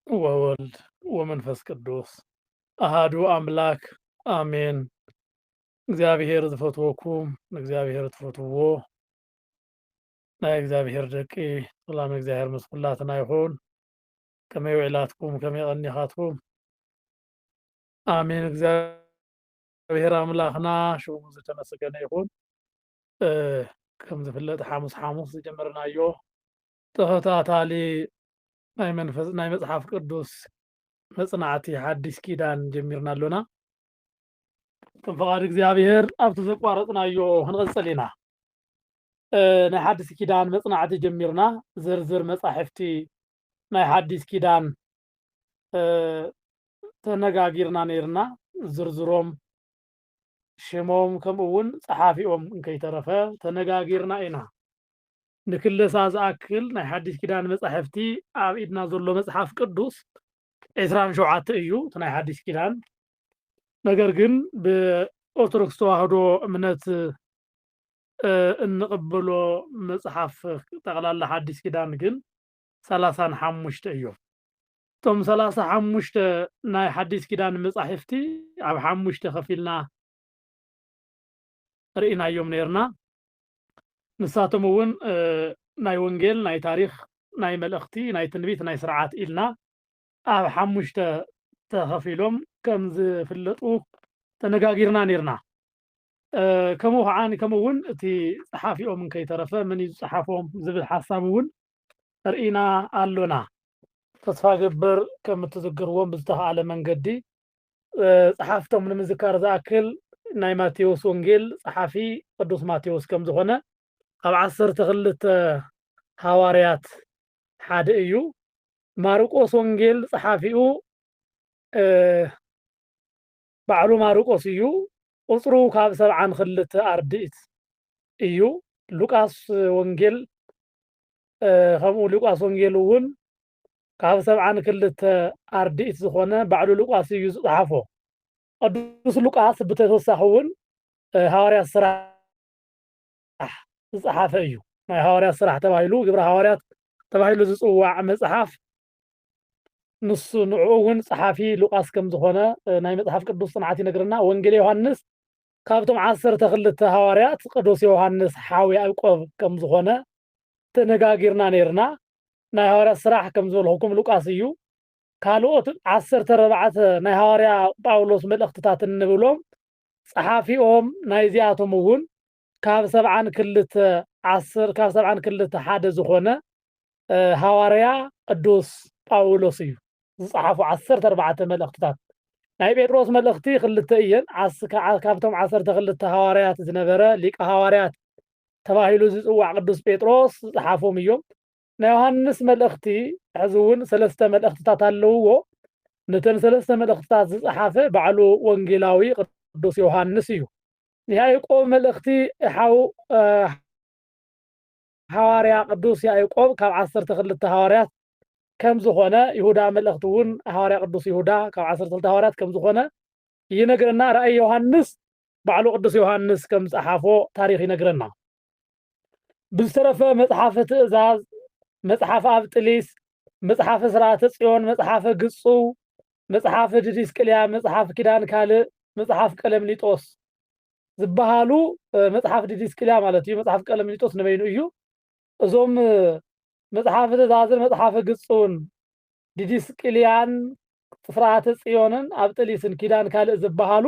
ወወልድ ወመንፈስ ቅዱስ አሃዱ አምላክ አሜን። እግዚአብሔር ዝፈትወኩም እግዚአብሔር ትፈትዎ ናይ እግዚአብሔር ደቂ ሰላም እግዚአብሔር ምስ ኩላትና ይኹን። ከመይ ውዕላትኩም ከመይ ቀኒኻትኩም አሜን። እግዚአብሔር አምላኽና ሽሙ ዝተመሰገነ ይኹን። ከም ዝፍለጥ ሐሙስ ሐሙስ ዝጀመርናዮ ተኸታታሊ ናይ መጽሓፍ ቅዱስ መጽናዕቲ ሓዲስ ኪዳን ጀሚርና ኣሎና። ከም ፈቃድ እግዚአብሔር ኣብቲ ዘቋረፅናዮ ክንቐፅል ኢና። ናይ ሓዲስ ኪዳን መጽናዕቲ ጀሚርና ዝርዝር መጻሕፍቲ ናይ ሓዲስ ኪዳን ተነጋጊርና ነይርና። ዝርዝሮም ሽሞም ከምኡ እውን ጸሓፊኦም እንከይተረፈ ተነጋጊርና ኢና። ንክለሳ ዝኣክል ናይ ሓዲስ ኪዳን መጻሕፍቲ ኣብ ኢድና ዘሎ መጽሓፍ ቅዱስ 27 እዩ እቲ ናይ ሓዲስ ኪዳን። ነገር ግን ብኦርቶዶክስ ተዋህዶ እምነት እንቅበሎ መጽሓፍ ጠቅላላ ሓዲስ ኪዳን ግን 35 እዮም። እቶም 35 ናይ ሓዲስ ኪዳን መጻሕፍቲ ኣብ 5 ከፊልና ርኢናዮም ነርና። ንሳቶም እውን ናይ ወንጌል፣ ናይ ታሪክ፣ ናይ መልእኽቲ፣ ናይ ትንቢት፣ ናይ ስርዓት ኢልና ኣብ 5 ተኸፊሎም ከም ዝፍለጡ ተነጋጊርና ነርና። ከምኡ እውን እቲ ጸሓፊኦም እንከይተረፈ መን እዩ ዝጸሓፎም ዝብል ሓሳብ እውን ርኢና ኣሎና። ተስፋ ግብር ከም እትዝክርዎም ብዝተኸኣለ መንገዲ ጸሓፍቶም ንምዝካር ዝኣክል ናይ ማቴዎስ ወንጌል ጸሓፊ ቅዱስ ማቴዎስ ከም ዝኾነ ኣብ 12 ሃዋርያት ሓደ እዩ። ማርቆስ ወንጌል ጸሓፊኡ ባዕሉ ማርቆስ እዩ። ቁፅሩ ካብ 72 ኣርድእት እዩ። ሉቃስ ወንጌል ከምኡ ሉቃስ ወንጌል እውን ካብ 72 ኣርድእት ዝኾነ ባዕሉ ሉቃስ እዩ ዝጸሓፎ። ቅዱስ ሉቃስ ብተወሳኺ እውን ሃዋርያት ስራሕ ዝጸሓፈ እዩ። ናይ ሃዋርያት ስራሕ ተባሂሉ ግብረ ሃዋርያት ተባሂሉ ዝጽዋዕ መጽሓፍ ንሱ ንዕኡ እውን ጸሓፊ ሉቃስ ከም ዝኾነ ናይ መጽሓፍ ቅዱስ ጽንዓት ይነግረና። ወንጌል ዮሃንስ ካብቶም 12 ሃዋርያት ቅዱስ ዮሃንስ ሓዊ ያዕቆብ ከም ዝኾነ ተነጋጊርና ነርና። ናይ ሃዋርያት ስራሕ ከም ዝበልኩኩም ሉቃስ እዩ። ካልኦት 14 ናይ ሃዋርያ ጳውሎስ መልእኽትታት እንብሎም ጸሓፊኦም ናይ ዚኣቶም እውን ካብ 72 ሓደ ዝኾነ ሃዋርያ ቅዱስ ጳውሎስ እዩ ዝጸሓፉ 14 መልእኽትታት። ናይ ጴጥሮስ መልእኽቲ 2 እየን። ካብቶም 12 ሃዋርያት ዝነበረ ሊቀ ሃዋርያት ተባሂሉ ዝጽዋዕ ቅዱስ ጴጥሮስ ዝጸሓፎም እዮም። ናይ ዮሃንስ መልእኽቲ ሕዚ እውን 3 መልእኽትታት ኣለውዎ። ነተን 3 መልእኽትታት ዝጸሓፈ ባዕሉ ወንጌላዊ ቅዱስ ዮሃንስ እዩ። ያዕቆብ መልእኽቲ ሃዋርያ ቅዱስ ያዕቆብ ካብ 12 ሃዋርያት ከም ዝኾነ፣ ይሁዳ መልእኽቲ እውን ሃዋርያ ቅዱስ ይሁዳ ካብ 12 ሃዋርያት ከም ዝኾነ ይነግረና። ራእይ ዮሃንስ ባዕሉ ቅዱስ ዮሃንስ ከም ዝጸሓፎ ታሪክ ይነግረና። ብዝተረፈ መጽሓፈ ትእዛዝ፣ መጽሓፈ ኣብጥሊስ፣ መጽሓፈ ስርዓተ ጽዮን፣ መጽሓፈ ግጹው፣ መጽሓፈ ዲድስቅልያ፣ መጽሓፍ ኪዳን ካልእ፣ መጽሓፍ ቀለምኒጦስ ዝበሃሉ መጽሓፍ ዲድስቅልያ ማለት እዩ። መጽሓፍ ቀለምኒጦስ ንበይኑ እዩ። እዞም መጽሓፈ ትእዛዝን መጽሓፈ ግጹውን ዲድስቅልያን ስርዓተ ጽዮንን ኣብጥሊስን ኪዳን ካልእ ዝበሃሉ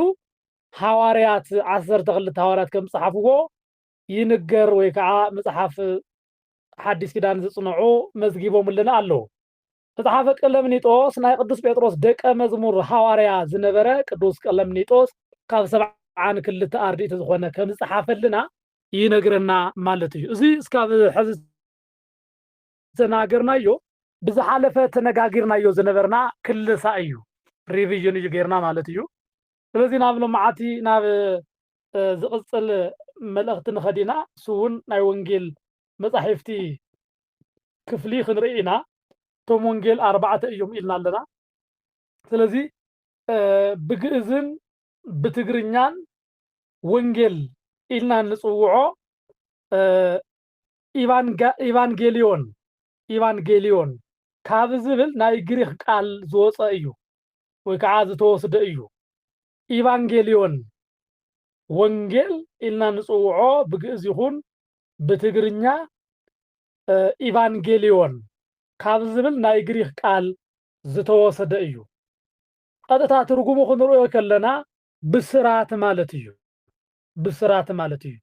ሃዋርያት 12 ሃዋርያት ከም ዝጸሓፍዎ ይንገር። ወይ ከዓ መጽሓፍ ሓዲስ ኪዳን ዝጽንዑ መዝጊቦምልና ኣለዉ። መጽሓፈ ቀለምኒጦስ ናይ ቅዱስ ጴጥሮስ ደቀ መዝሙር ሃዋርያ ዝነበረ ቅዱስ ቀለምኒጦስ ካብ 72 ኣርድእቲ ዝኾነ ከም ዝጸሓፈልና ይነግረና ማለት እዩ። እዚ እስካብ ሕዚ ተናገርናዮ ብዝሓለፈ ተነጋጊርናዮ ዝነበርና ክልሳ እዩ፣ ሪቪዥን እዩ ጌርና ማለት እዩ። ስለዚ ናብ ሎማዓቲ ናብ ዝቕጽል መልእኽቲ ንኸዲና እሱ እውን ናይ ወንጌል መጻሕፍቲ ክፍሊ ክንርኢ ኢና። እቶም ወንጌል 4 እዮም ኢልና ኣለና። ስለዚ ብግእዝን ብትግርኛን ወንጌል ኢልና ንጽውዖ ኢቫንጌሊዮን ካብ ዝብል ናይ ግሪክ ቃል ዝወፀ እዩ ወይ ከዓ ዝተወስደ እዩ ኢቫንጌሊዮን ወንጌል ኢልና ንጽውዖ ብግዕዝ ይኹን ብትግርኛ ኢቫንጌሊዮን ካብ ዝብል ናይ ግሪክ ቃል ዝተወሰደ እዩ ቀጥታ ትርጉሙ ክንሪኦ ከለና ብስራት ማለት እዩ ብስራት ማለት እዩ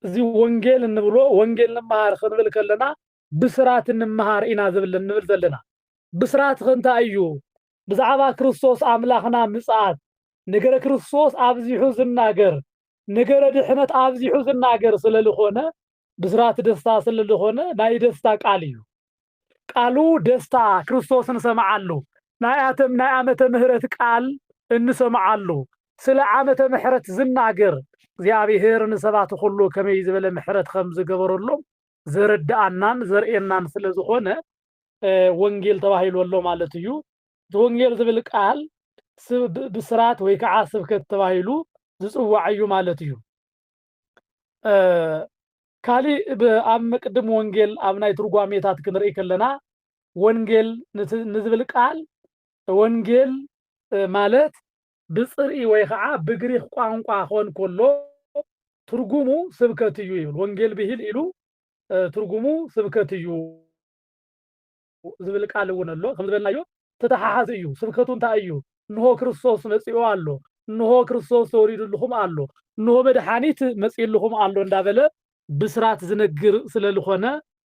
እዚ ወንጌል እንብሎ ወንጌል ንምሃር ክንብል ከለና ብስራት ንምሃር ኢና ዝብል እንብል ዘለና ብስራት እንታይ እዩ ብዛዕባ ክርስቶስ አምላኽና ምጽአት ነገረ ክርስቶስ ኣብዚሑ ዝናገር ነገረ ድሕነት ኣብዚሑ ዝናገር ስለልኾነ ብስራት ደስታ ስለልኾነ ናይ ደስታ ቃል እዩ ቃሉ ደስታ ክርስቶስ እንሰማዓሉ ናይ ዓመተ ምህረት ቃል እንሰማዓሉ ስለ ዓመተ ምህረት ዝናገር እግዚአብሔር ንሰባት ሁሉ ከመይ ዝበለ ምህረት ከም ዝገበረሎም ዘረዳአናን ዘርእየናን ስለዝኾነ ወንጌል ተባሂሉ ኣሎ ማለት እዩ ወንጌል ዝብል ቃል ብስራት ወይ ከዓ ስብከት ተባሂሉ ዝጽዋዕ እዩ ማለት እዩ ካሊ ኣብ መቅድም ወንጌል ኣብ ናይ ትርጓሜታት ክንርኢ ከለና ወንጌል ንዝብል ቃል ወንጌል ማለት ብጽርኢ ወይ ከዓ ብግሪክ ቋንቋ ኾን ከሎ ትርጉሙ ስብከት እዩ ይብል ወንጌል ብሂል ኢሉ ትርጉሙ ስብከት እዩ ዝብል ቃል እውን ኣሎ ከም ዝበልናዮ ተተሓሓዝ እዩ ስብከቱ እንታይ እዩ እንሆ ክርስቶስ መጽኡ ኣሎ እንሆ ክርስቶስ ተወሊዱልኩም ኣሎ እንሆ መድኃኒት መጽኢልኩም ኣሎ እንዳበለ ብስራት ዝነግር ስለልኾነ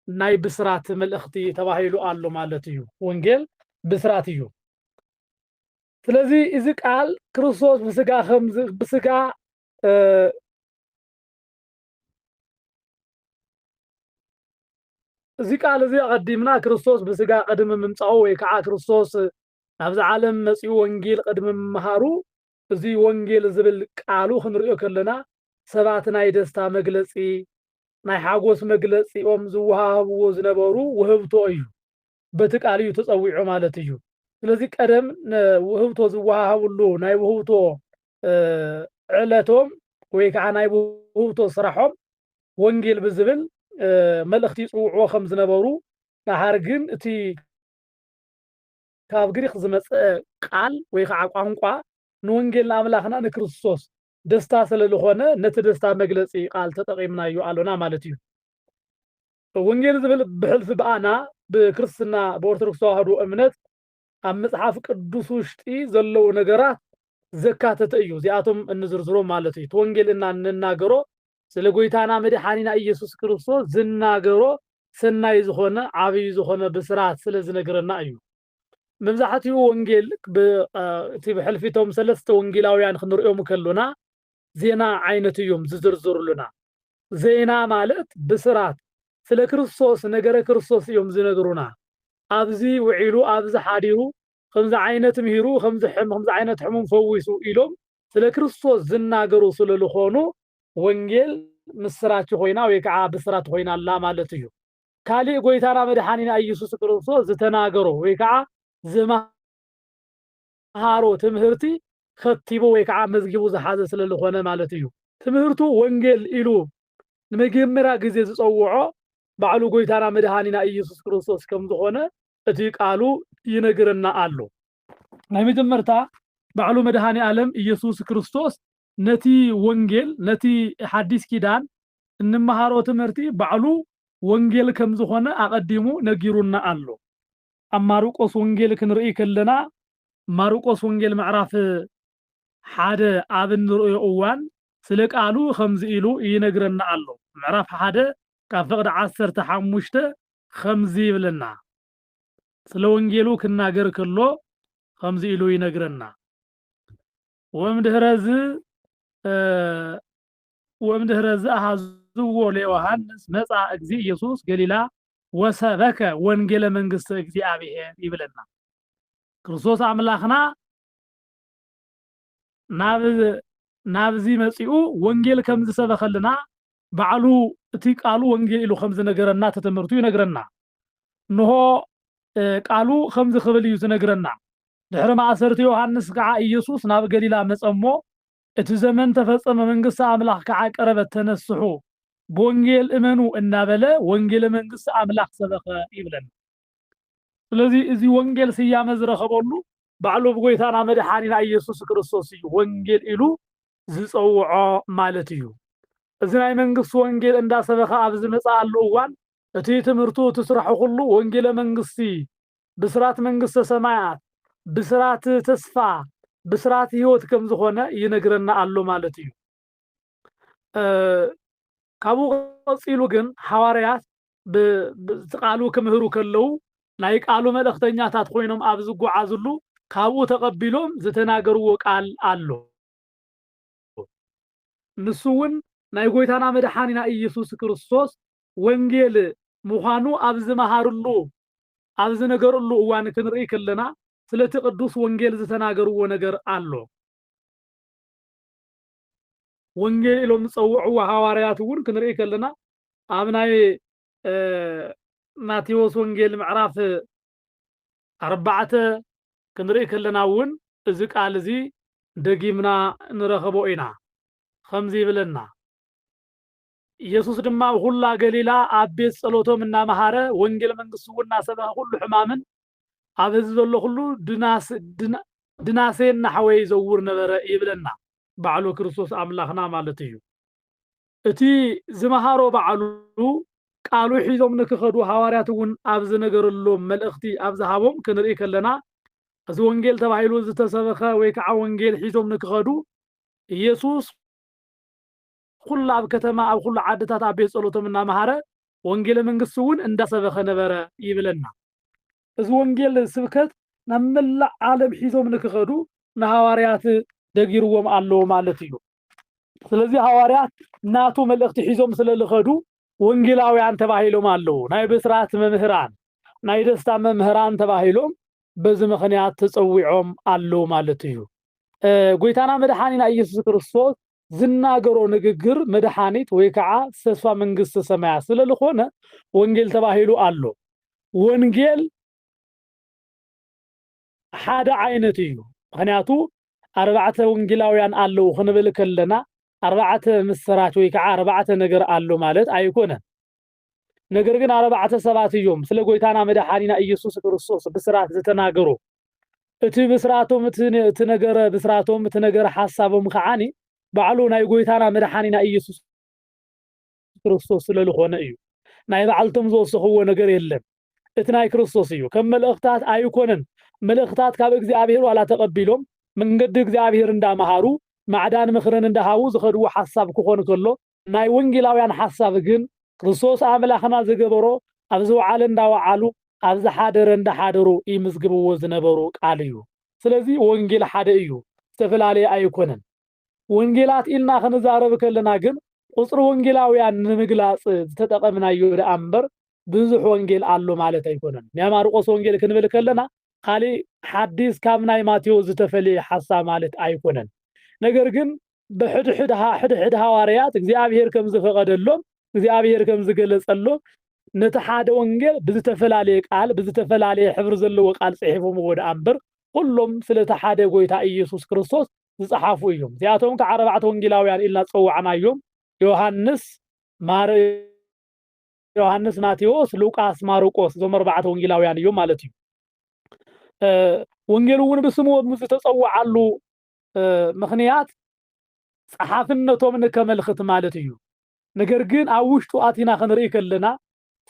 ናይ ብስራት መልእኽቲ ተባሂሉ ኣሎ ማለት እዩ ወንጌል ብስራት እዩ ስለዚህ እዚ ቃል ክርስቶስ ብስጋ እዚ ቃል እዚ ቀዲምና ክርስቶስ ብስጋ ቀድም ምምጻኡ ወይ ከዓ ክርስቶስ ኣብዚ ዓለም መጽኡ ወንጌል ቀድም ምምሃሩ እዚ ወንጌል ዝብል ቃሉ ክንሪኦ ከለና ሰባት ናይ ደስታ መግለጺ ናይ ሓጎስ መግለጺኦም ዝወሃብዎ ዝነበሩ ውህብቶ እዩ በቲ ቃል እዩ ተጸዊዑ ማለት እዩ ስለዚህ ቀደም ውህብቶ ዝወሃብሉ ናይ ውህብቶ ዕለቶም ወይ ከዓ ናይ ውህብቶ ስራሖም ወንጌል ብዝብል መልእኽቲ ይጽውዕዎ ከም ዝነበሩ ድሓር ግን እቲ ካብ ግሪክ ዝመጽእ ቃል ወይ ከዓ ቋንቋ ንወንጌል አምላኽና ንክርስቶስ ደስታ ስለልኾነ ነቲ ደስታ መግለጺ ቃል ተጠቂምናዮ አለና ማለት እዩ ወንጌል ዝብል ብሕልፊ በአና ብክርስትና በኦርቶዶክስ ተዋህዶ እምነት ኣብ መጽሓፍ ቅዱስ ውሽጢ ዘለው ነገራት ዘካተተ እዩ እዚኣቶም እንዝርዝሮም ማለት እዩ ወንጌል እና እንናገሮ ስለ ጎይታና መድኃኒና ኢየሱስ ክርስቶስ ዝናገሮ ሰናይ ዝኾነ ዓብይ ዝኾነ ብስራት ስለ ዝነገረና እዩ መብዛሕትኡ ወንጌል እቲ ብሕልፊቶም ሰለስተ ወንጌላውያን ክንሪኦም ከለና ዜና ዓይነት እዮም ዝዝርዝሩልና ዜና ማለት ብስራት ስለ ክርስቶስ ነገረ ክርስቶስ እዮም ዝነግሩና ኣብዚ ውዒሉ ኣብዚ ሓዲሩ ከምዚ ዓይነት ምሂሩ ከምዚ ዓይነት ሕሙም ፈዊሱ ኢሎም ስለ ክርስቶስ ዝናገሩ ስለልኾኑ ወንጌል ምስራች ኮይና ወይ ከዓ ብስራት ኮይና አላ ማለት እዩ ካሊእ ጎይታና መድኃኒና ኢየሱስ ክርስቶስ ዝተናገሮ ወይ ከዓ ዝመሃሮ ትምህርቲ ከቲቡ ወይ ከዓ መዝጊቡ ዝሓዘ ስለልኾነ ማለት እዩ ትምህርቱ ወንጌል ኢሉ ንመጀመርያ ግዜ ዝጸውዖ ባዕሉ ጎይታና መድኃኒና ኢየሱስ ክርስቶስ ከም ዝኾነ እቲ ቃሉ ይነግረና ኣሎ ናይ መጀመርታ ባዕሉ መድኃኒ ዓለም ኢየሱስ ክርስቶስ ነቲ ወንጌል ነቲ ሐዲስ ኪዳን እንመሃሮ ትምህርቲ ባዕሉ ወንጌል ከም ዝኾነ አቀዲሙ ነጊሩና ኣሎ ኣብ ማርቆስ ወንጌል ክንርኢ ከለና ማርቆስ ወንጌል ምዕራፍ 1 ኣብ እንርእዮ እዋን ስለ ቃሉ ከምዚ ኢሉ ይነግረና ኣሎ ምዕራፍ 1 ካብ ፍቅዲ 15 ከምዚ ይብለና ስለ ወንጌሉ ክናገር ከሎ ከምዚ ኢሉ ይነግረና ወምድህረዝ አሃዝዎ ለዮሐንስ መጻ እግዚ ኢየሱስ ገሊላ ወሰበከ ወንጌለ መንግስት እግዚአብሔር ይብለና ክርስቶስ አምላኽና ናብዚ መጽኡ ወንጌል ከም ዝሰበከልና ባዕሉ እቲ ቃሉ ወንጌል ኢሉ ከም ዝነገረና ተተምርቱ ይነግረና ንሆ ቃሉ ከም ዝኽብል እዩ ዝነግረና ድሕሪ ማእሰርቲ ዮሐንስ ከዓ ኢየሱስ ናብ ገሊላ መጸሞ እቲ ዘመን ተፈጸመ መንግስት አምላኽ ከዓ ቀረበት ተነስሑ በወንጌል እመኑ እናበለ ወንጌል መንግስት አምላኽ ሰበከ ይብለና ስለዚህ እዚ ወንጌል ስያመ ዝረኸበሉ ባዕሉ ብጎይታና መድሓኒና ኢየሱስ ክርስቶስ እዩ ወንጌል ኢሉ ዝፀውዖ ማለት እዩ። እዚ ናይ መንግስቲ ወንጌል እንዳሰበኸ ኣብ ዝመፅኣሉ እዋን እቲ ትምህርቱ ትስራሑ ኩሉ ወንጌለ መንግስቲ ብስራት መንግስተ ሰማያት ብስራት ተስፋ ብስራት ህይወት ከም ዝኾነ ይነግረና ኣሎ ማለት እዩ። ካብኡ ቀፂሉ ግን ሐዋርያት ብቃሉ ክምህሩ ከለው ናይ ቃሉ መልእክተኛታት ኮይኖም ኣብ ዝጓዓዝሉ ካብኡ ተቀቢሎም ዝተናገርዎ ቃል ኣሎ። ንሱ እውን ናይ ጎይታና መድሓኒና ኢየሱስ ክርስቶስ ወንጌል ምዃኑ ኣብ ዝመሃርሉ ኣብ ዝነገርሉ እዋን ክንርኢ ከለና ስለቲ ቅዱስ ወንጌል ዝተናገርዎ ነገር ኣሎ። ወንጌል ኢሎም ዝፀውዕዎ ሐዋርያት እውን ክንርኢ ከለና ኣብ ናይ ማቴዎስ ወንጌል ምዕራፍ 4 ክንርኢ ከለና እውን እዚ ቃል እዚ ደጊምና ንረኽቦ ኢና። ከምዚ ይብለና ኢየሱስ ድማ ሁላ ገሊላ ኣብ ቤት ጸሎቶም እናመሃረ ወንጌል መንግስቲ እውን እናሰበኸ ኩሉ ሕማምን ኣብ ህዝቢ ዘሎ ኩሉ ድናሴን ናሕወይ ዘውር ነበረ ይብለና ባዕሉ ክርስቶስ ኣምላኽና ማለት እዩ። እቲ ዝመሃሮ ባዕሉ ቃሉ ሒዞም ንክኸዱ ሐዋርያት እውን ኣብ ዝነገረሎም መልእኽቲ ኣብ ዝሃቦም ክንርኢ ከለና እዚ ወንጌል ተባሂሉ ዝተሰበኸ ወይ ከዓ ወንጌል ሒዞም ንክኸዱ ኢየሱስ ኩሉ ኣብ ከተማ ኣብ ኩሉ ዓድታት ኣብ ቤት ጸሎቶም እናመሃረ ወንጌል መንግስቲ እውን እንዳሰበኸ ነበረ ይብለና። እዚ ወንጌል ስብከት ናብ መላእ ዓለም ሒዞም ንክኸዱ ንሐዋርያት ደጊርዎም ኣለዎ ማለት እዩ። ስለዚ ሐዋርያት ናቱ መልእኽቲ ሒዞም ስለልኸዱ ወንጌላውያን ተባሂሎም ኣለዉ። ናይ ብስራት መምህራን ናይ ደስታ መምህራን ተባሂሎም በዚ ምኽንያት ተፀዊዖም ኣለዉ ማለት እዩ። ጎይታና መድሓኒና ኢየሱስ ክርስቶስ ዝናገሮ ንግግር መድሓኒት ወይ ከዓ ተስፋ መንግስተ ሰማያት ስለልኾነ ወንጌል ተባሂሉ ኣሎ። ወንጌል ሓደ ዓይነት እዩ። ምክንያቱ 4 ወንጌላውያን ኣለዉ ክንብል ከለና 4 ምስራች ወይ ከዓ 4 ነገር ኣሎ ማለት ኣይኮነን። ነገር ግን 4 ሰባት እዮም ስለ ጎይታና መድሓኒና ኢየሱስ ክርስቶስ ብስራት ዝተናገሩ። እቲ ብስራቶም እቲ ነገረ ብስራቶም እቲ ነገረ ሓሳቦም ከዓኒ ባዕሉ ናይ ጎይታና መድሓኒና ኢየሱስ ክርስቶስ ስለልኾነ እዩ። ናይ ባዕልቶም ዝወሰኽዎ ነገር የለን። እቲ ናይ ክርስቶስ እዩ። ከም መልእኽታት ኣይኮነን። መልእኽታት ካብ እግዚአብሔር ዋላ ተቐቢሎም መንገዲ እግዚአብሔር እንዳመሃሩ ማዕዳን ምኽርን እንዳሃቡ ዝኸድዎ ሓሳብ ክኾን ከሎ ናይ ወንጌላውያን ሓሳብ ግን ክርስቶስ ኣምላኽና ዝገበሮ ኣብ ዝወዓለ እንዳወዓሉ ኣብ ዝሓደረ እንዳሓደሩ ይምዝግብዎ ዝነበሩ ቃል እዩ። ስለዚ ወንጌል ሓደ እዩ፣ ዝተፈላለየ ኣይኮነን። ወንጌላት ኢልና ክንዛረብ ከለና ግን ቁፅሪ ወንጌላውያን ንምግላፅ ዝተጠቐምናዮ ደኣ እምበር ብዙሕ ወንጌል ኣሎ ማለት ኣይኮነን። ናይ ማርቆስ ወንጌል ክንብል ከለና ካሊእ ሓዲስ ካብ ናይ ማቴዎስ ዝተፈልየ ሓሳብ ማለት ኣይኮነን። ነገር ግን ብሕድሕድ ሐዋርያት እግዚአብሔር ከም ዝፈቐደሎም እግዚአብሔር ከም ዝገለጸሎም ነቲ ሓደ ወንጌል ብዝተፈላለየ ቃል ብዝተፈላለየ ሕብሪ ዘለዎ ቃል ጽሒፎም ወደ እምበር ኩሎም ስለቲ ሓደ ጎይታ ኢየሱስ ክርስቶስ ዝጸሓፉ እዮም። እዚኣቶም ከዓ 4 ወንጌላውያን ኢልና ፀውዓናዮም ዮሐንስ፣ ማቴዎስ፣ ሉቃስ፣ ማርቆስ እዞም 4 ወንጌላውያን እዮም ማለት እዩ። ወንጌል እውን ብስሞም ዝተፀውዓሉ ምክንያት ጸሓፍነቶም ንከመልክት ማለት እዩ። ነገር ግን ኣብ ውሽጡ ኣቲና ክንርኢ ከለና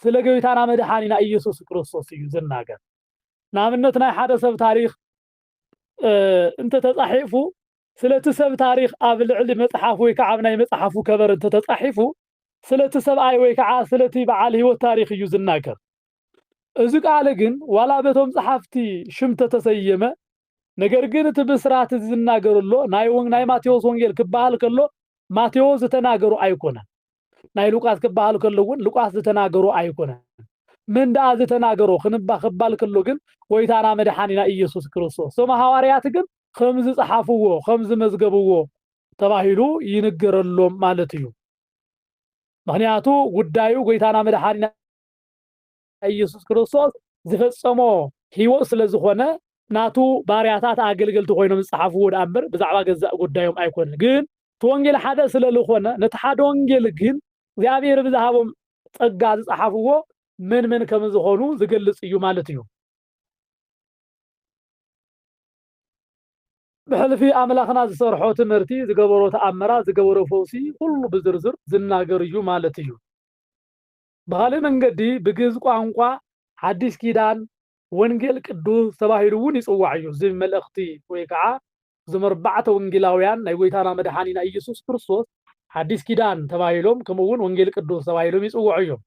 ስለ ጎይታና መድሓኒና ኢየሱስ ክርስቶስ እዩ ዝናገር። ንኣብነት ናይ ሓደ ሰብ ታሪክ እንተ ተጻሒፉ ስለቲ ሰብ ታሪክ ኣብ ልዕሊ መጽሓፍ ወይ ከዓ ኣብ ናይ መጽሓፉ ከበር እንተ ተጻሒፉ ስለቲ ሰብኣይ ወይ ከዓ ስለቲ በዓል ህይወት ታሪክ እዩ ዝናገር። እዚ ቃል ግን ዋላ በቶም ጸሓፍቲ ሽም ተሰየመ። ነገር ግን እቲ ብስራት ዝናገርሎ ናይ ማቴዎስ ወንጌል ክበሃል ከሎ ማቴዎስ ዝተናገሩ ኣይኮነን። ናይ ሉቃስ ክበሃል ከሎ እውን ሉቃስ ዝተናገሩ ኣይኮነን። ምን ደኣ ዝተናገሩ ክበሃል ከሎ ግን ጎይታና መድሓኒና ኢየሱስ ክርስቶስ። ሶም ሐዋርያት ግን ከምዚ ጸሓፍዎ ከምዚ መዝገብዎ ተባሂሉ ይንገረሎም ማለት እዩ። ምክንያቱ ጉዳዩ ጎይታና መድሓኒና ኢየሱስ ክርስቶስ ዝፈጸሞ ህይወት ስለ ዝኾነ ናቱ ባርያታት ኣገልገልቲ ኮይኖም ዝጸሓፍዎ እምበር ብዛዕባ ገዛእ ጉዳዮም ኣይኮነን። ግን እቲ ወንጌል ሓደ ስለዝኾነ ነቲ ሓደ ወንጌል ግን እግዚአብሔር ብዝሃቦም ጸጋ ዝጸሓፍዎ ምን ከም ዝኾኑ ዝገልጽ እዩ ማለት እዩ። بحلفي أملاخنا زسرحو تمرتي زقبرو تأمرا زقبرو فوسي كله بزرزر زناقريو مالتيو بغالي من قدي بقزقو عنقوا حديث كيدان ونجل قدوس تباهيلون يصوعيو زي ملأختي ويكعا زمربعة ونجلاويان نايويتانا مدحانينا إيسوس كريستوس حديث كيدان تباهيلهم كمون ونجل قدوس تباهيلهم يصوعيو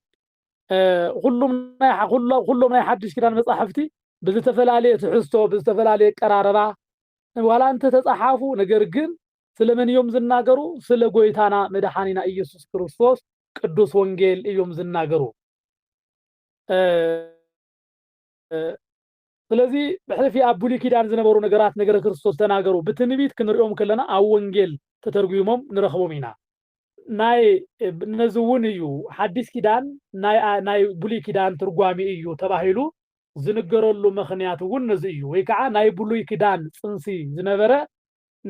كلهم ناي حديث كيدان مصحفتي بزتفلالي تحستو بزتفلالي قراربا ولا أنت تصحافو ነገር ግን ስለምን يوم ዝናገሩ ስለ ጎይታና መድኃኒና ኢየሱስ ክርስቶስ ቅዱስ ወንጌል እዮም ዝናገሩ ስለዚህ በሕልፊ አቡሊ ኪዳን ዝነበሩ ነገራት ነገረ ክርስቶስ ተናገሩ ብትንቢት ክንሪኦም ከለና ኣብ ወንጌል ተተርጉሞም ንረኽቦም ኢና ናይ ነዝውን እዩ ሐዲስ ኪዳን ናይ ቡሊ ኪዳን ትርጓሚ እዩ ተባሂሉ ዝንገረሉ ምኽንያት እውን ነዚ እዩ ወይ ከዓ ናይ ቡሊ ኪዳን ጽንሲ ዝነበረ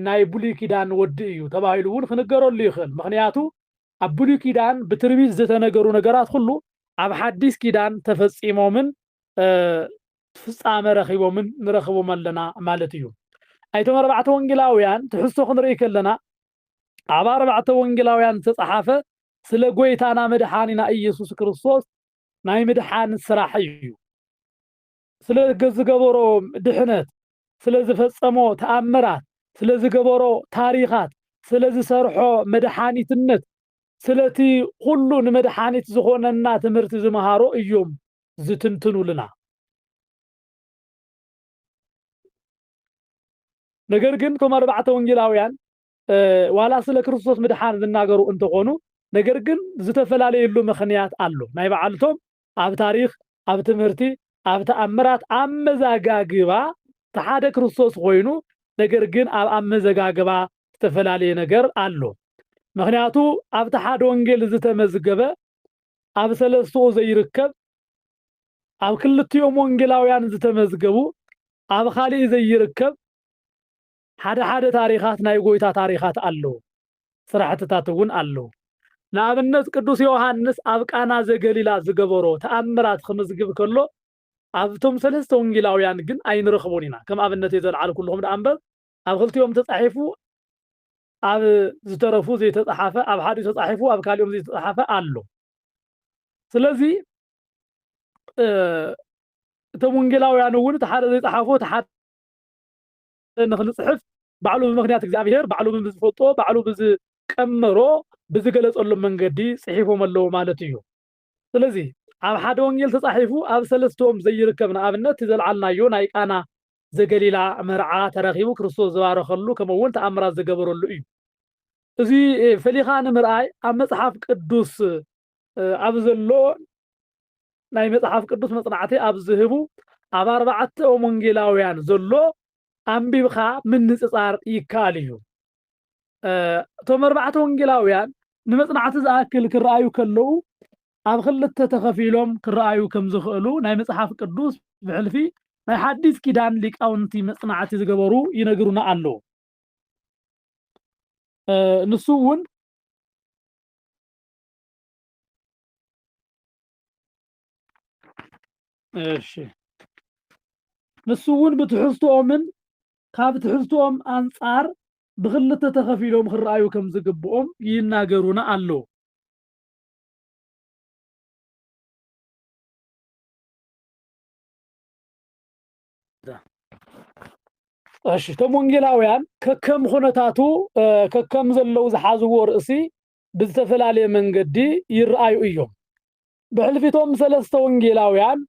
ናይ ቡሊ ኪዳን ወዲ እዩ ተባሂሉ እውን ክንገረሉ ይኽእል ምኽንያቱ ኣብ ቡሊ ኪዳን ብትንቢት ዝተነገሩ ነገራት ሁሉ ኣብ ሐዲስ ኪዳን ተፈጺሞምን ፍጻመ ረኺቦምን ንረኽቦም ኣለና ማለት እዩ ኣይቶም ኣርባዕተ ወንጌላውያን ትሕዝቶ ክንርኢ ከለና ኣብ ኣርባዕተ ወንጌላውያን ተጻሓፈ ስለ ጎይታና መድኃኒና ኢየሱስ ክርስቶስ ናይ ምድሓን ስራሕ እዩ ስለ ዝገበሮ ድሕነት ስለ ዝፈጸሞ ተኣምራት ስለ ዝገበሮ ታሪኻት ስለ ዝሰርሖ መድኃኒትነት ስለቲ ሁሉ ንመድኃኒት ዝኾነና ትምህርቲ ዝመሃሮ እዮም ዝትንትኑልና ነገር ግን ቶም ኣርባዕተ ወንጌላውያን ዋላ ስለ ክርስቶስ ምድሓን ዝናገሩ እንትኾኑ ነገር ግን ዝተፈላለየሉ ምኽንያት ኣሎ ናይ በዓልቶም ኣብ ታሪኽ ኣብ ትምህርቲ ኣብ ተኣምራት ኣመዛጋግባ ተሓደ ክርስቶስ ኮይኑ ነገር ግን ኣብ ኣመዘጋግባ ዝተፈላለየ ነገር ኣሎ ምኽንያቱ ኣብ ተሓደ ወንጌል ዝተመዝገበ ኣብ ሰለስቱ ዘይርከብ ኣብ ክልቲኦም ወንጌላውያን ዝተመዝገቡ ኣብ ኻሊእ ዘይርከብ ሓደ ታሪኻት ናይ ጎይታ ታሪኻት ኣለዉ ስራሕትታት እውን ኣለዉ ንኣብነት ቅዱስ ዮሐንስ ኣብ ቃና ዘገሊላ ዝገበሮ ተኣምራት ክምዝግብ ከሎ ኣብቶም ሰለስተ ወንጌላውያን ግን ኣይንረኽቦን ኢና ከም ኣብነት የዘልዓል ኩልኩም ደኣንበብ ኣብ ክልቲኦም ተጻሒፉ ኣብ ዝተረፉ ዘይተጻሓፈ ኣብ ሓዲኡ ተጻሒፉ ኣብ ካልኦም ዘይተጻሓፈ ኣሎ ስለዚ እቶም ወንጌላውያን እውን ተሓደ ዘይተጻሓፉ ተሓደ ንኽንጽሕፍ ባዕሉ ብምኽንያት እግዚአብሔር ባዕሉ ብዝፈልጦ ባዕሉ ብዝቀመሮ ብዝገለጸሉ መንገዲ ጽሒፎም ኣለዉ ማለት እዩ ስለዚ ኣብ ሓደ ወንጌል ተጻሒፉ ኣብ ሰለስቶም ዘይርከብ ንኣብነት ዘለዓልናዮ ናይ ቃና ዘገሊላ መርዓ ተረኺቡ ክርስቶስ ዝባረኸሉ ከምኡውን ተኣምራት ዝገበረሉ እዩ እዚ ፈሊኻ ንምርኣይ ኣብ መጽሓፍ ቅዱስ ኣብ ዘሎ ናይ መጽሓፍ ቅዱስ መጽናዕቲ ኣብ ዝህቡ ኣብ ኣርባዕተኦም ወንጌላውያን ዘሎ ኣንቢብኻ ምንጽጻር ይከኣል እዩ እቶም ኣርባዕተ ወንጌላውያን ንመጽናዕቲ ዝኣክል ክረኣዩ ከለዉ ኣብ ክልተ ተኸፊሎም ክረኣዩ ከም ዝኽእሉ ናይ መጽሓፍ ቅዱስ ብሕልፊ ናይ ሓዲስ ኪዳን ሊቃውንቲ መጽናዕቲ ዝገበሩ ይነግሩና ኣለዉ ንሱ እውን ብትሕዝቶኦምን ካብ ትሕዝቶኦም ኣንጻር ብክልተ ተኸፊሎም ክረኣዩ ከም ዝግብኦም ይናገሩና ኣለዉ እቶም ወንጌላውያን ከከም ኩነታቱ ከከም ዘለው ዝሓዝዎ ርእሲ ብዝተፈላለየ መንገዲ ይረኣዩ እዮም ብሕልፊቶም ሰለስተ ወንጌላውያን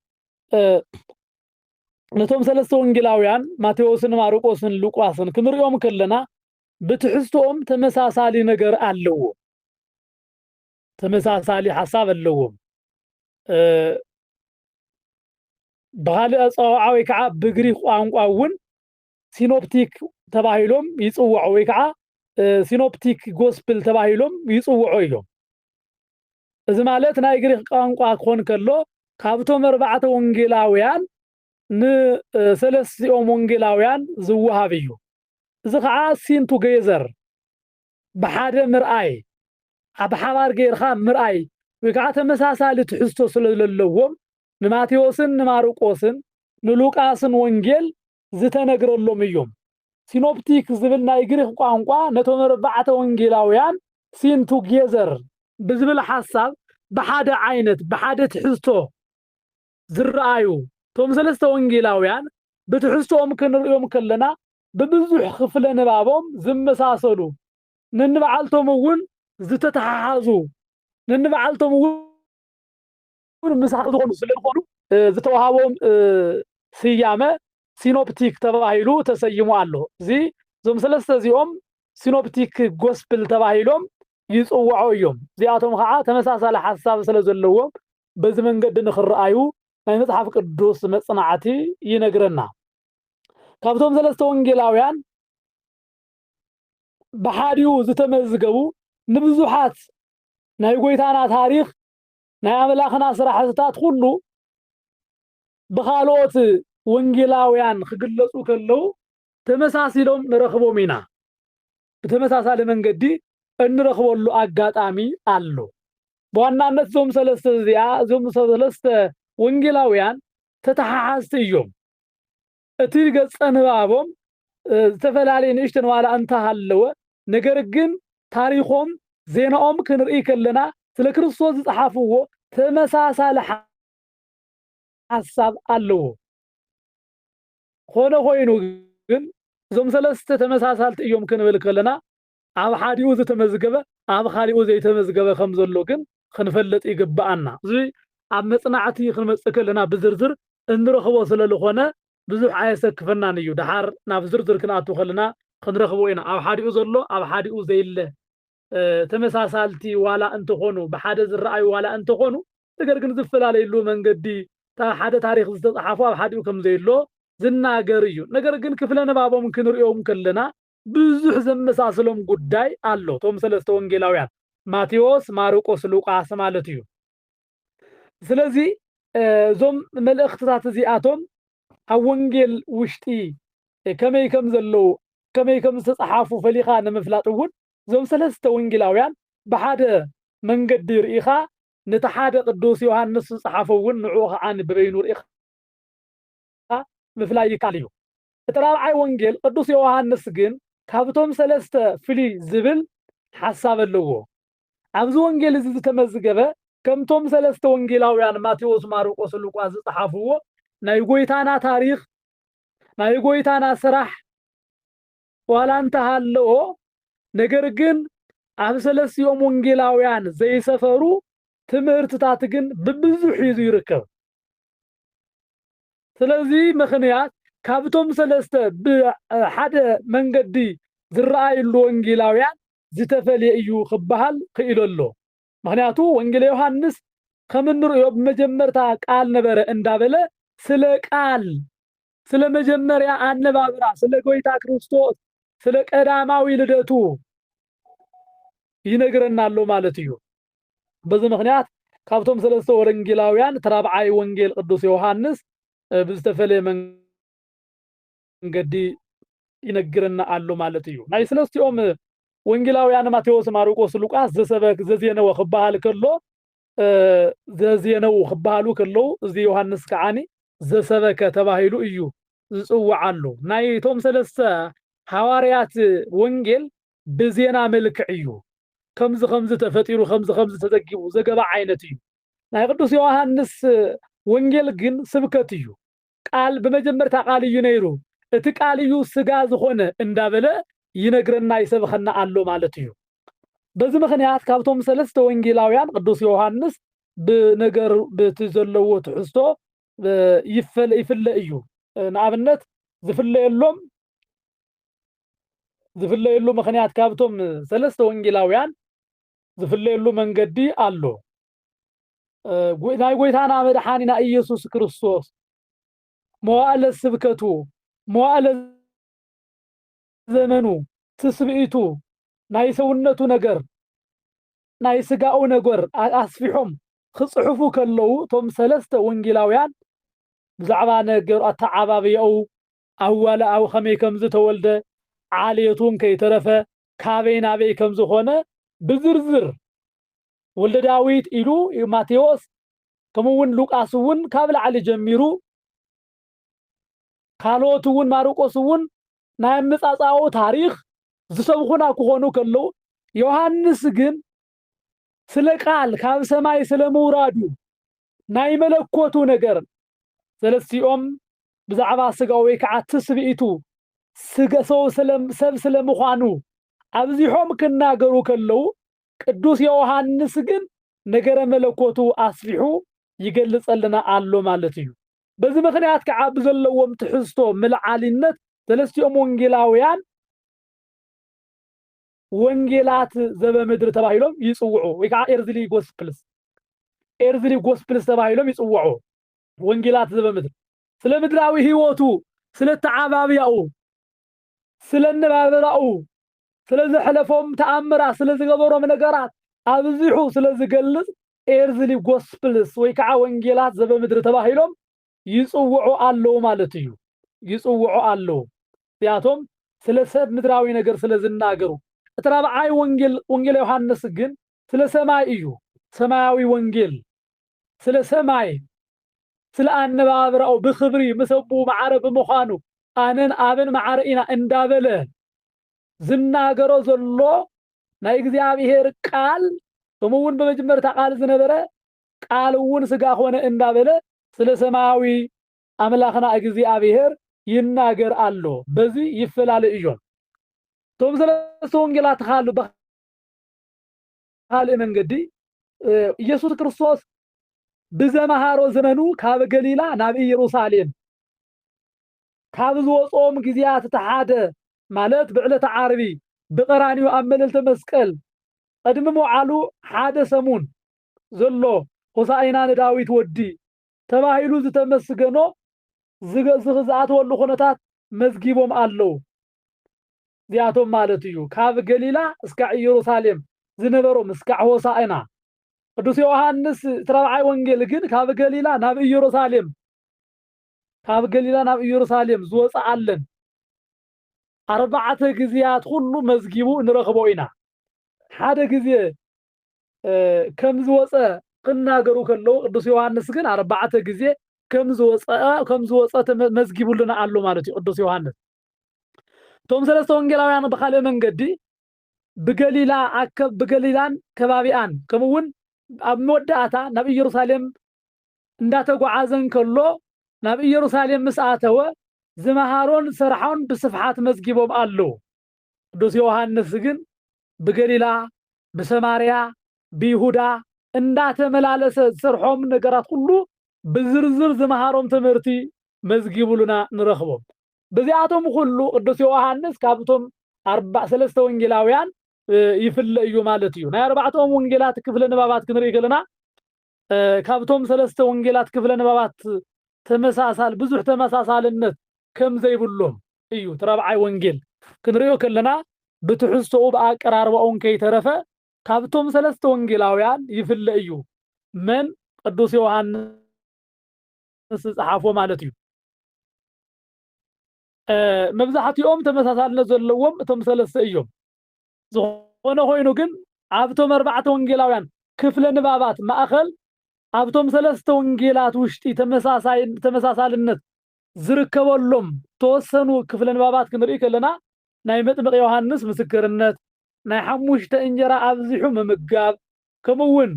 ነቶም ሰለስተ ወንጌላውያን ማቴዎስን ማርቆስን ሉቃስን ክንሪኦም ከለና ብትሕዝቶኦም ተመሳሳሊ ነገር ኣለዎ ተመሳሳሊ ሓሳብ ኣለዎም ብኻልእ ኣፀዋውዓ ወይ ከዓ ብግሪክ ቋንቋ እውን ሲኖፕቲክ ተባሂሎም ይጽውዑ ወይ ከዓ ሲኖፕቲክ ጎስፕል ተባሂሎም ይጽውዑ እዮም እዚ ማለት ናይ ግሪክ ቋንቋ ክኾን ከሎ ካብቶም ኣርባዕተ ወንጌላውያን ንሰለስቲኦም ወንጌላውያን ዝወሃብ እዩ እዚ ከዓ ሲን ቱጌዘር ብሓደ ምርኣይ ኣብ ሓባር ጌርካ ምርኣይ ወይ ከዓ ተመሳሳሊ ትሕዝቶ ስለዘለዎም ንማቴዎስን ንማርቆስን ንሉቃስን ወንጌል ዝተነግረሎም እዮም ሲኖፕቲክ ዝብል ናይ ግሪክ ቋንቋ ነቶም 4 ወንጌላውያን ሲን ቱጌዘር ብዝብል ሓሳብ ብሓደ ዓይነት ብሓደ ትሕዝቶ ዝረአዩ ቶም 3 ወንጌላውያን ብትሕዝቶኦም ክንሪኦም ከለና በብዙሕ ክፍለ ንባቦም ዝመሳሰሉ ነንበዓልቶም እውን ዝተተሓሓዙ ነንበዓልቶም እውን ምሳሕ ዝኾኑ ስለዝኾኑ ዝተዋሃቦም ስያመ ሲኖፕቲክ ተባሂሉ ተሰይሙ ኣሎ። እዚ ዞም 3 እዚኦም ሲኖፕቲክ ጎስፕል ተባሂሎም ይጽውዑ እዮም። እዚኣቶም ከዓ ተመሳሳሊ ሓሳብ ስለዘለዎም በዚ መንገዲ ንኽረአዩ ናይ መጽሓፍ ቅዱስ መጽናዕቲ ይነግረና። ካብቶም 3 ወንጌላውያን ብሓዲኡ ዝተመዝገቡ ንብዙሓት ናይ ጎይታና ታሪኽ ናይ ኣምላኽና ስራሕታት ሁሉ ብኻልኦት ወንጌላውያን ክግለጹ ከለው ተመሳሲሎም ንረኽቦም ኢና። ብተመሳሳሊ መንገዲ እንረኽበሉ አጋጣሚ አሉ። በዋናነት ዞም 3 እዚኣ ዞም 3 ወንጌላውያን ተተሓሓዝቲ እዮም። እቲ ገጸ ንባቦም ዝተፈላለዩ ንእሽተን ዋላ እንተሃለወ ነገር ግን ታሪኾም ዜናኦም ክንርኢ ከለና ስለ ክርስቶስ ዝጸሓፍዎ ተመሳሳሊ ሓሳብ ኣለዎ። ኾነ ኾይኑ ግን ዞም 3 ተመሳሳልቲ እዮም ክንብል ከለና ኣብ ሓዲኡ ዝተመዝገበ ኣብ ኻሊኡ ዘይተመዝገበ ከም ዘሎ ግን ክንፈልጥ ይግባአና። እዚ ኣብ መጽናዕቲ ክንመጽእ ከለና ብዝርዝር እንረኽቦ ስለዝኾነ ብዙሕ ኣየሰክፈናን እዩ። ድሓር ናብ ዝርዝር ክንኣቱ ከለና ክንረኽቦ ኢና። ኣብ ሓዲኡ ዘሎ ኣብ ሓዲኡ ዘይለ ተመሳሳልቲ ዋላ እንትኾኑ ብሓደ ዝረአዩ ዋላ እንትኾኑ ነገር ግን ዝፈላለየሉ መንገዲ ሓደ ታሪኽ ዝተጻሓፉ ኣብ ሓዲኡ ከም ዘይሎ ዝናገር እዩ። ነገር ግን ክፍለ ንባቦም ክንሪኦም ከለና ብዙሕ ዘመሳሰሎም ጉዳይ ኣሎ። ቶም 3 ወንጌላውያን ማቴዎስ፣ ማርቆስ፣ ሉቃስ ማለት እዩ። ስለዚ ዞም መልእኽትታት እዚኣቶም ኣብ ወንጌል ውሽጢ ከመይ ከም ዘለው ከመይ ከም ዝተጻሓፉ ፈሊኻ ንምፍላጥ እውን ዞም 3 ወንጌላውያን ብሓደ መንገዲ ርኢኻ ነቲ ሓደ ቅዱስ ዮሐንስ ዝጸሓፈ እውን ንዕኡ ከዓ ንበበይኑ ርኢኻ ምፍላይ ይካል እዩ። እቲ 4ይ ወንጌል ቅዱስ ዮሐንስ ግን ካብቶም 3 ፍልይ ዝብል ሓሳብ ኣለዎ። ኣብዚ ወንጌል እዚ ዝተመዝገበ ከምቶም 3 ወንጌላውያን ማቴዎስ፣ ማርቆስ፣ ሉቃስ ዝጸሓፍዎ ናይ ጎይታና ታሪኽ ናይ ጎይታና ስራሕ ዋላ እንተሃለዎ ነገር ግን ኣብ 3 ወንጌላውያን ዘይሰፈሩ ትምህርትታት ግን ብብዙሕ ሒዙ ይርከብ። ስለዚ ምኽንያት ካብቶም 3 ብሓደ መንገዲ ዝረአይሉ ወንጌላውያን ዝተፈልየ እዩ ክበሃል ክኢሉ ኣሎ። ምክንያቱ ወንጌል ዮሐንስ ከም እንሪኦ ብመጀመርታ ቃል ነበረ እንዳበለ ስለ ቃል ስለ መጀመርያ አነባብራ ስለ ጎይታ ክርስቶስ ስለ ቀዳማዊ ልደቱ ይነግረና ኣሎ ማለት እዩ። በዚ ምክንያት ካብቶም 3 ወንጌላውያን ተራብዓይ ወንጌል ቅዱስ ዮሐንስ ብዝተፈልየ መንገዲ ይነግረና ኣሎ ማለት እዩ። ናይ 3ኦም ወንጌላውያን ማቴዎስ፣ ማርቆስ፣ ሉቃስ ዘሰበክ ዘዜነው ክበሃል ከሎ ዘዜነው ክበሃሉ ከለው እዚ ዮሐንስ ከዓኒ ዘሰበከ ተባሂሉ እዩ ዝጽዋዓሉ። ናይ ቶም 3 ሐዋርያት ወንጌል ብዜና መልክዕ እዩ ከምዚ ተፈጢሩ ከምዚ ተዘጊቡ ዘገባ ዓይነት እዩ። ናይ ቅዱስ ዮሐንስ ወንጌል ግን ስብከት እዩ። ቃል በመጀመርታ ቃል እዩ ነይሩ እቲ ቃል እዩ ስጋ ዝኾነ እንዳበለ ይነግረና ይሰብኸና ኣሎ ማለት እዩ። በዚ ምክንያት ካብቶም 3 ወንጌላውያን ቅዱስ ዮሐንስ ብነገር በትዘለዎ ትሕዝቶ ይፍለ እዩ። ንኣብነት ዝፍለየሉ ምክንያት ካብቶም 3 ወንጌላውያን ዝፍለየሉ መንገዲ ኣሎ። ናይ ጎይታና መድኃኒና ኢየሱስ ክርስቶስ መዋዕለ ስብከቱ መዋዕለ ዘመኑ ትስብኢቱ ናይ ሰውነቱ ነገር ናይ ስጋኡ ነገር ኣስፊሖም ክጽሕፉ ከለው ቶም 3 ወንጌላውያን ብዛዕባ ነገር ኣተዓባብየው ኣዋላ ኣው ኸመይ ከም ዝተወልደ ዓልየቱን ከይተረፈ ካበይ ናበይ ከም ዝኾነ ብዝርዝር ወልደ ዳዊት ኢሉ ማቴዎስ ከምውን ሉቃስ እውን ካብ ላዕሊ ጀሚሩ ካልኦት እውን ማርቆስ እውን ናይ ምጻጻው ታሪኽ ዝሰብኹና ክኾኑ ከለው ዮሐንስ ግን ስለ ቃል ካብ ሰማይ ስለ ምውራዱ ናይ መለኮቱ ነገር ሰለስቲኦም ብዛዕባ ስጋው ወይ ከዓ ትስብኢቱ ሰብ ስለ ምዃኑ ኣብዚሖም ክናገሩ ከለው ቅዱስ ዮሐንስ ግን ነገረ መለኮቱ አስፊሑ ይገልጸልና አሎ ማለት እዩ። በዚህ ምክንያት ከዓ ብዘለዎም ትሕዝቶ ምልዓሊነት ሰለስቲኦም ወንጌላውያን ወንጌላት ዘበምድር ተባሂሎም ይጽውዑ ወይ ከዓ ኤርዝሊ ጎስፕልስ ተባሂሎም ይጽውዑ። ወንጌላት ዘበምድር ስለ ምድራዊ ህይወቱ ስለ ተዓባብያኡ ስለ ነባበራኡ ስለ ዘሕለፎም ተአምራ ስለ ዝገበሮም ነገራት ኣብዚሑ ስለ ዝገልጽ ኤርዝሊ ጎስፕልስ ወይ ከዓ ወንጌላት ዘበምድር ተባሂሎም ይጽውዑ አለው ማለት እዩ። ይጽውዑ አለው ያቶም ስለ ሰብ ምድራዊ ነገር ስለ ዝናገሩ እተራባይ ወንጌል ዮሐንስ ግን ስለ ሰማይ እዩ። ሰማያዊ ወንጌል ስለ ሰማይ ስለ አነባብራው በኽብሪ መሰቡ ማዕረ በመዃኑ አነን አብን ማዕረ ኢና እንዳበለ ዝናገሮ ዘሎ ናይ እግዚአብሔር ቃል ወሙን በመጀመርታ ቃል ዝነበረ ቃልውን ስጋ ሆነ እንዳበለ ስለ ሰማያዊ አምላኽና እግዚአብሔር ይናገር አሎ። በዚህ ይፈላል እዮም ቶም ሰለስተ ወንጌላት ካሉ በካል መንገዲ ኢየሱስ ክርስቶስ ብዘመሃሮ ዘመኑ ካብ ገሊላ ናብ ኢየሩሳሌም ካብ ዝወጾም ግዚያት ተሓደ ማለት ብዕለተ ዓርቢ ብቀራንዮ ኣብ መልዕልተ መስቀል ቀድሚ ሞዓሉ ሓደ ሰሙን ዘሎ ሆሳዕና ንዳዊት ወዲ ተባሂሉ ዝተመስገኖ ዝኣተወሉ ኩነታት መዝጊቦም ኣለው። ዚያቶም ማለት እዩ ካብ ገሊላ እስካዕ ኢየሩሳሌም ዝነበሮም እስካዕ ሆሳዕና። ቅዱስ ዮሐንስ ተራብዓይ ወንጌል ግን ካብ ገሊላ ናብ ኢየሩሳሌም ዝወፃ አለን 4 ግዚያት ሁሉ መዝጊቡ ንረኽቦ ኢና። ሓደ ጊዜ ከም ዝወፀ ክናገሩ ከለው ቅዱስ ዮሐንስ ግን 4 ጊዜ ከም ዝወፀ መዝጊቡልና አሎ ማለት እዩ ቅዱስ ዮሐንስ። ቶም ሰለስተ ወንጌላውያን በካለ መንገዲ ብገሊላን ከባቢአን ከምውን ኣብ መወዳእታ ናብ ኢየሩሳሌም እንዳተጓዓዘን ከሎ ናብ ኢየሩሳሌም ምስኣተወ ዝመሃሮን ስርሖን ብስፍሓት መዝጊቦም አለው። ቅዱስ ዮሐንስ ግን በገሊላ በሰማርያ በይሁዳ እንዳተመላለሰ ዝሰርሖም ነገራት ሁሉ በዝርዝር ዝመሃሮም ትምህርቲ መዝጊቡልና ንረኽቦም። በዚያቶም ሁሉ ቅዱስ ዮሐንስ ካብቶም 43 ወንጌላውያን ይፍለእ እዩ ማለት እዩ። ናይ 4 ወንጌላት ክፍለ ንባባት ክንርኢ ከለና ካብቶም 3 ወንጌላት ክፍለ ንባባት ተመሳሳል ብዙሕ ተመሳሳልነት ከም ዘይብሎም እዩ። ተራብዓይ ወንጌል ክንሪኦ ከለና ብትሕዝቶኡ በአቀራርባውን ከይተረፈ ካብቶም 3 ወንጌላውያን ይፍለእ እዩ። መን ቅዱስ ዮሐንስ ጻሓፎ ማለት እዩ። መብዛሕትኦም ተመሳሳልነት ዘለዎም እቶም 3 እዮም። ዝኾነ ኮይኑ ግን ኣብቶም 4 ወንጌላውያን ክፍለ ንባባት ማእኸል ኣብቶም 3 ወንጌላት ውሽጢ ተመሳሳልነት ዝርከበሎም ተወሰኑ ክፍለ ንባባት ክንርኢ ከለና ናይ መጥምቅ ዮሐንስ ምስክርነት ናይ 5 እንጀራ ኣብዚሑ ምምጋብ ከምውን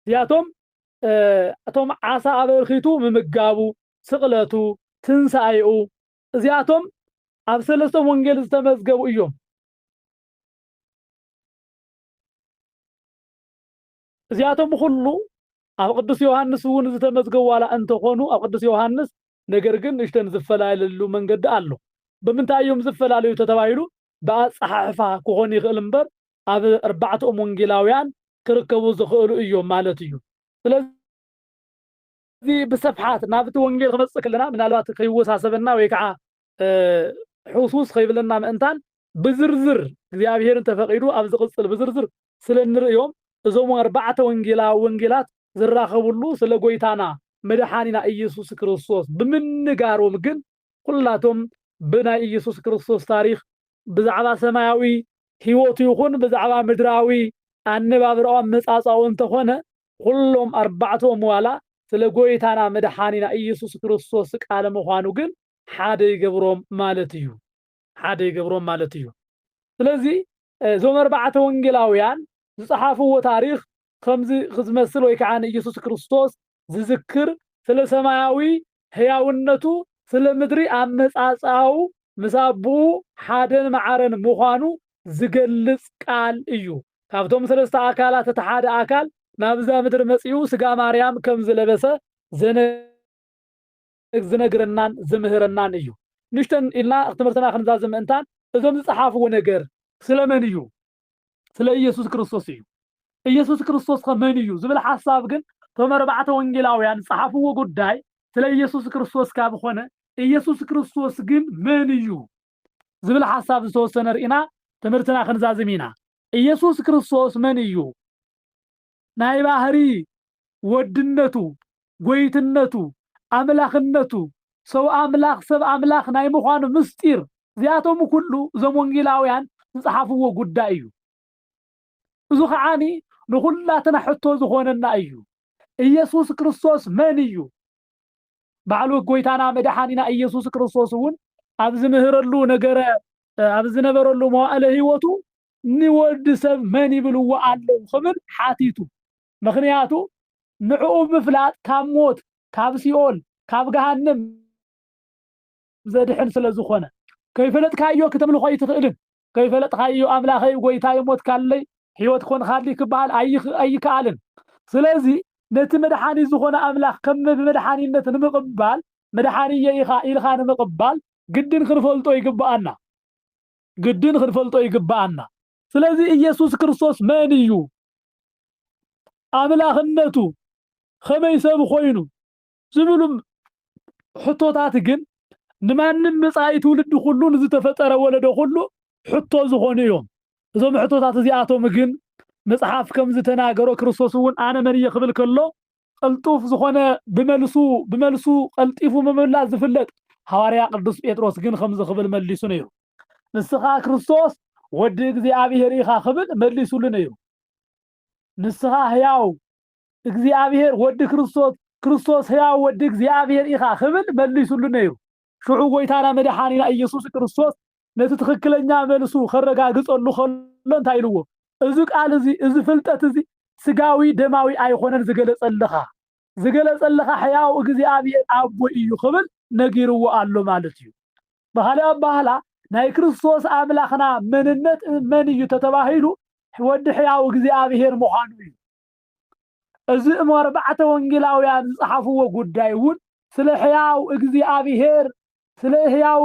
ያቶም እቶም ዓሳ አበርኺቱ ምምጋቡ ስቅለቱ ትንሳኤኡ እዚያቶም ኣብ 3 ወንጌል ዝተመዝገቡ እዮም። እዚያቶም ሁሉ ኣብ ቅዱስ ዮሐንስ እውን ዝተመዝገቡ ዋላ እንተኾኑ ኣብ ቅዱስ ዮሐንስ ነገር ግን እሽተን ዝፈላለሉ መንገዲ ኣሎ። በምንታይ እዮም ዝፈላለዩ ተባሂሉ በአጻሕፋ ክኾን ይኽእል እምበር ኣብ 4 ወንጌላውያን ክርከቡ ዝኽእሉ እዮም ማለት እዩ። ስለዚ ብሰፍሓት ናብቲ ወንጌል ክመጽእ ከለና ምናልባት ከይወሳሰበና ወይ ከዓ ሕሱስ ከይብለና ምእንታን ብዝርዝር እግዚአብሔርን ተፈቂዱ ኣብ ዝቅጽል ብዝርዝር ስለንርእዮም እዞም 4 ወንጌላት ዝራኸቡሉ ስለ ጎይታና መድኃኒና ኢየሱስ ክርስቶስ ብምንጋሮም ግን ሁላቶም ብናይ ኢየሱስ ክርስቶስ ታሪኽ ብዛዕባ ሰማያዊ ህይወቱ ይኹን ብዛዕባ ምድራዊ ኣነባብራው መጻጻው እንተኾነ ሁሎም 4ቶም ዋላ ስለ ጎይታና መድኃኒና ኢየሱስ ክርስቶስ ቃል ምዃኑ ግን ሓደ ይገብሮም ማለት እዩ ሓደ ይገብሮም ማለት እዩ ስለዚህ ዞም ኣርባዕተ ወንጌላውያን ዝጸሓፍዎ ታሪኽ ከምዚ ክዝመስል ወይ ከዓ ኢየሱስ ክርስቶስ ዝዝክር ስለ ሰማያዊ ህያውነቱ ስለ ምድሪ ኣመጻጽኣው ምሳቡ ሓደን ማዓረን ምዃኑ ዝገልጽ ቃል እዩ ካብቶም ሰለስተ ኣካላት እቲ ሓደ ኣካል ናብዛ ምድሪ መጽኡ ስጋ ማርያም ከም ዝለበሰ ዝነግረናን ዝምህረናን እዩ ንሽተን ኢልና ትምህርትና ክንዛዝም ምእንታን እዞም ዝጸሓፍዎ ነገር ስለመን እዩ ስለ ኢየሱስ ክርስቶስ እዩ ኢየሱስ ክርስቶስ ከመን እዩ ዝብል ሓሳብ ግን ቶም ኣርባዕተ ወንጌላውያን ዝጸሓፍዎ ጉዳይ ስለ ኢየሱስ ክርስቶስ ካብ ኾነ ኢየሱስ ክርስቶስ ግን መን እዩ ዝብል ሓሳብ ዝተወሰነ ርኢና ትምህርትና ክንዛዝም ኢና ኢየሱስ ክርስቶስ መን እዩ ናይ ባህሪ ወድነቱ ጎይትነቱ ኣምላኽነቱ ሰው ኣምላኽ ሰብ ኣምላኽ ናይ ምዃኑ ምስጢር እዚኣቶም ኩሉ እዞም ወንጌላውያን ዝጸሓፍዎ ጉዳይ እዩ እዚ ኸዓኒ ንኹላትና ሕቶ ዝኾነና እዩ ኢየሱስ ክርስቶስ መን እዩ ባዕሉ ጎይታና መድኃኒና ኢየሱስ ክርስቶስ እውን ኣብ ዝምህረሉ ነገረ ኣብ ዝነበረሉ መዋዕለ ህይወቱ ንወዲ ሰብ መን ይብልዎ ኣለዉ ክብል ሓቲቱ ምኽንያቱ ንዕኡ ምፍላጥ ካብ ሞት ካብ ሲኦል ካብ ገሃነም ዘድሕን ስለ ዝኾነ ከይፈለጥካዮ ክትምልኾ ኣይትኽእልን ከይፈለጥካዮ ኣምላኸይ ጎይታዬ ሞት ካለይ ህይወት ኮን ካሊ ክበሃል ኣይከኣልን ስለዚ ነቲ መድኃኒት ዝኾነ ኣምላኽ ከም ብመድኃኒነት ንምቕባል መድኃኒየ ኢኻ ኢልኻ ንምቕባል ግድን ክንፈልጦ ይግባአና ግድን ክንፈልጦ ይግባአና ስለዚ ኢየሱስ ክርስቶስ መን እዩ ኣምላኽነቱ ከመይ ሰብ ኮይኑ ዝብሉ ሕቶታት ግን ንማንም መጻኢ ትውልድ ኩሉ ንዝተፈጠረ ወለዶ ኩሉ ሕቶ ዝኾኑ እዮም እዞም ሕቶታት እዚኣቶም ግን መጽሓፍ ከም ዝተናገሮ ክርስቶስ እውን ኣነ መን እየ ክብል ከሎ ቀልጡፍ ዝኾነ ብመልሱ ቀልጢፉ ምምላስ ዝፍለጥ ሐዋርያ ቅዱስ ጴጥሮስ ግን ከም ዝኽብል መሊሱ ነይሩ ንስኻ ክርስቶስ ወዲ እግዚአብሔር ኢኻ ክብል መሊሱሉ ነይሩ ንስኻ ሕያው እግዚአብሔር ወዲ ክርስቶስ ሕያው ወዲ እግዚአብሔር ኢኻ ክብል መሊሱሉ ነይሩ ሽዑ ጎይታና መድኃኒና ኢየሱስ ክርስቶስ ነቲ ትክክለኛ መልሱ ከረጋግጸሉ ከሎ እንታይ ኢልዎ እዚ ቃል እዚ ፍልጠት እዚ ስጋዊ ደማዊ ኣይኮነን ዝገለጸልኻ ሕያው እግዚአብሔር አቦ እዩ ክብል ነጊርዎ ኣሎ ማለት እዩ በኋላ በኋላ ናይ ክርስቶስ ኣምላኽና መንነት መን እዩ ተተባሂሉ ወዲ ሕያው እግዚአብሔር ምዃኑ እዩ እዚ ኣርባዕተ ወንጌላውያን ዝጸሓፍዎ ጉዳይ እውን ስለ ሕያው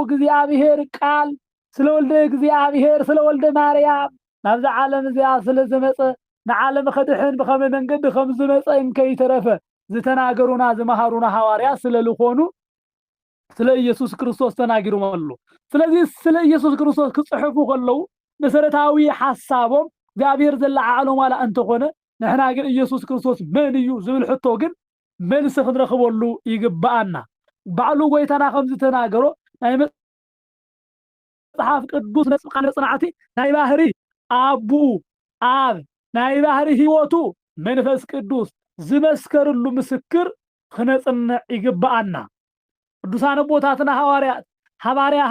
እግዚአብሔር ቃል ስለ ወልደ እግዚአብሔር ስለ ወልደ ማርያም ናብዛ ዓለም እዚኣ ስለ ዝመፀ ንዓለም ኸድሕን ብኸመ መንገዲ ከም ዝመፀ እንከይተረፈ ዝተናገሩና ዝመሃሩና ሐዋርያ ስለ ዝኾኑ ስለ ኢየሱስ ክርስቶስ ተናጊሮም ኣሎ ስለዚ ስለ ኢየሱስ ክርስቶስ ክጽሕፉ ከለው መሰረታዊ ሐሳቦም እግዚአብሔር ዘለዓሎም ዋላ እንተኾነ ንሕና ግን ኢየሱስ ክርስቶስ መን እዩ ዝብል ሕቶ ግን መልሲ ክንረኽበሉ ይግባአና ባዕሉ ጎይታና ከም ዝተናገሮ ናይ መጽሓፍ ቅዱስ ነጽቃነ ጽናዕቲ ናይ ባህሪ አቡኡ አብ ናይ ባህሪ ህይወቱ መንፈስ ቅዱስ ዝመስከርሉ ምስክር ክነጽንዕ ይግባአና ቅዱሳን ቦታትና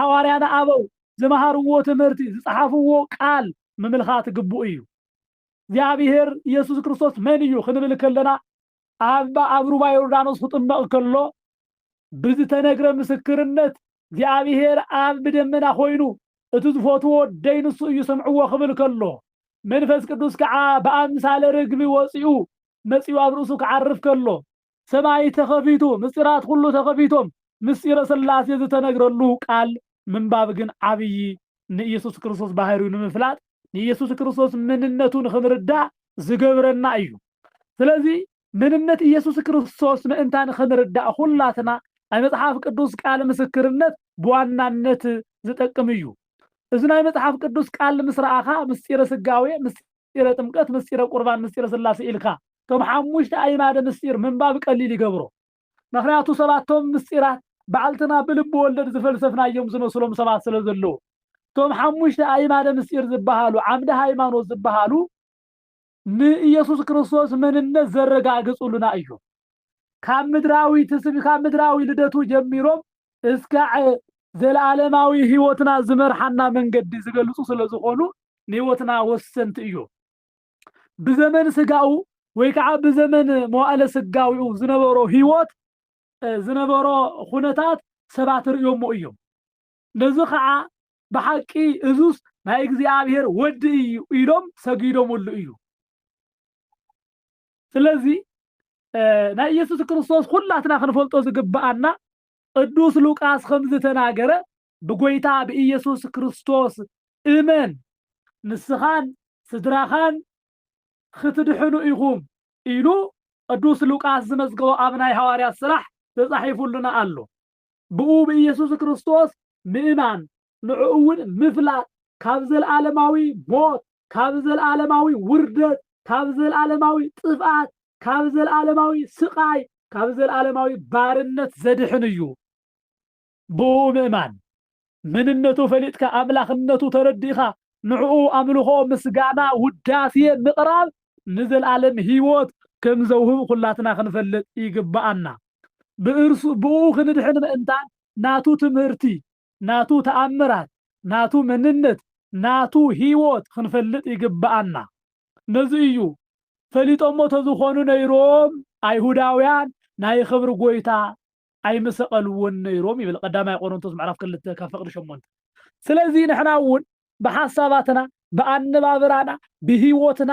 ሐዋርያና አበው ዝመሃርዎ ትምህርቲ ዝጸሓፍዎ ቃል ምምልኻት ግቡእ እዩ እግዚአብሔር ኢየሱስ ክርስቶስ መን እዩ ክንብል ከለና ኣብ ሩባ ዮርዳኖስ ክጥመቕ ከሎ ብዝተነግረ ምስክርነት እግዚአብሔር ኣብ ብደመና ኮይኑ እቲ ዝፈትዎ ደይ ንሱ እዩ ሰምዕዎ ክብል ከሎ መንፈስ ቅዱስ ከዓ በአምሳለ ርግቢ መጽኡ ኣብ ርእሱ ክዓርፍ ከሎ ሰማይ ተኸፊቱ ምስጢራት ሁሉ ተኸፊቶም ምስጢረ ሥላሴ ዝተነግረሉ ቃል ምንባብ ግን ዓብይ ንኢየሱስ ክርስቶስ ባህሪው ንምፍላጥ ንኢየሱስ ክርስቶስ ምንነቱን ክንርዳእ ዝገብረና እዩ ስለዚ ምንነት ኢየሱስ ክርስቶስ ምእንታን ክንርዳእ ሁላትና ናይ መጽሓፍ ቅዱስ ቃል ምስክርነት በዋናነት ዝጠቅም እዩ እዚ ናይ መጽሓፍ ቅዱስ ቃል ምስራኣኻ ምስጢረ ስጋዌ ምስጢረ ጥምቀት ምስጢረ ቁርባን ምስጢረ ሥላሴ ኢልካ ቶም ሓሙሽተ ኣይማደ ምስጢር ምንባብ ቀሊል ይገብሮ ምክንያቱ ሰባቶም ምስጢራት ባዕልትና ብልቢ ወለድ ዝፈልሰፍናዮም ዝመስሎም ሰባት ስለ ዘለዎ ቶም ሓሙሽተ ኣይማደ ምስጢር ዝበሃሉ ዓምደ ሃይማኖት ዝበሃሉ ንኢየሱስ ክርስቶስ መንነት ዘረጋግጹልና እዩ ካብ ምድራዊ ልደቱ ጀሚሮም እስከ ዘለዓለማዊ ህይወትና ዝመርሓና መንገዲ ዝገልጹ ስለዝኾኑ ንህይወትና ወሰንቲ እዩ። ብዘመን ስጋኡ ወይ ከዓ ብዘመን መዋዕለ ስጋዊኡ ዝነበሮ ህይወት ዝነበሮ ኩነታት ሰባት ርእዮሞ እዮም። ነዚ ከዓ ብሓቂ እዙስ ናይ እግዚአብሔር ወዲ እዩ ኢሎም ሰጊዶምሉ እዩ። ስለዚ ናይ ኢየሱስ ክርስቶስ ኩላትና ክንፈልጦ ዝግባአና ቅዱስ ሉቃስ ከምዝ ተናገረ ብጎይታ ብኢየሱስ ክርስቶስ እመን ንስኻን ስድራኻን ክትድሕኑ ኢኹም ኢሉ ቅዱስ ሉቃስ ዝመዝገቦ ኣብ ናይ ሐዋርያት ስራሕ ተጻሒፉልና ኣሎ። ብኡ ብኢየሱስ ክርስቶስ ምእማን ንዕኡ እውን ምፍላጥ ካብ ዘለዓለማዊ ሞት ካብ ዘለዓለማዊ ውርደት ካብ ዘለዓለማዊ ጥፍኣት ካብ ዘለዓለማዊ ስቃይ ካብ ዘለዓለማዊ ባርነት ዘድሕን እዩ። ብኡ ምእማን منነቱ ፈሊጥካ ኣምላኽነቱ ተረዲእኻ ንዕኡ ኣምልኾ ምስጋና ውዳሴ ምቕራብ ንዘለዓለም ህይወት ከም ዘውህብ ኩላትና ክንፈልጥ ይግባአና። ብኡ ክንድሕን ምእንታን ናቱ ትምህርቲ ናቱ ተኣምራት ናቱ መንነት ናቱ ህይወት ክንፈልጥ ይግባአና። ነዚ እዩ ፈሊጦሞ ተዝኾኑ ነይሮም ኣይሁዳውያን ናይ ክብሪ ጎይታ ኣይመሰቀልዎን ነይሮም ይብል ቀዳማይ ቆሮንቶስ ምዕራፍ 2 ካብ ፍቅዲ 8። ስለዚ ንሕና እውን ብሓሳባትና ብኣነባብራና ብህይወትና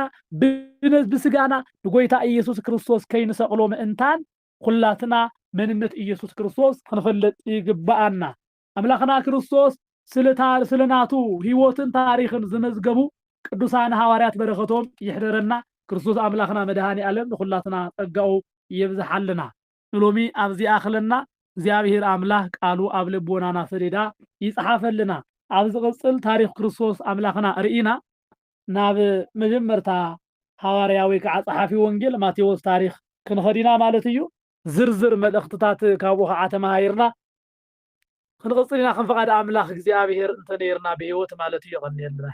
ብስጋና ንጎይታ ኢየሱስ ክርስቶስ ከይንሰቅሎ ምእንታን ኩላትና መንነት ኢየሱስ ክርስቶስ ክንፈልጥ ይግባአና። ኣምላኽና ክርስቶስ ስለናቱ ህይወትን ታሪኽን ዝመዝገቡ ቅዱሳን ሐዋርያት በረኸቶም ይሕደረና። ክርስቶስ ኣምላኽና መድሃኒ ዓለም ንኩላትና ጸጋኡ ይብዛሓልና። ንሎሚ ኣብዚ ኣኽለና እግዚአብሔር ኣምላኽ ቃሉ ኣብ ልቦናና ሰሌዳ ይጽሓፈልና። ኣብ ዝቕጽል ታሪኽ ክርስቶስ ኣምላኽና ርኢና ናብ መጀመርታ ሐዋርያዊ ከዓ ጸሓፊ ወንጌል ማቴዎስ ታሪኽ ክንኸዲና ማለት እዩ። ዝርዝር መልእኽትታት ካብኡ ከዓ ተማሂርና ክንቅጽል ኢና። ከም ፈቃድ ኣምላኽ እግዚአብሔር እንተነይርና ብህይወት ማለት እዩ። ይቐኒየልና።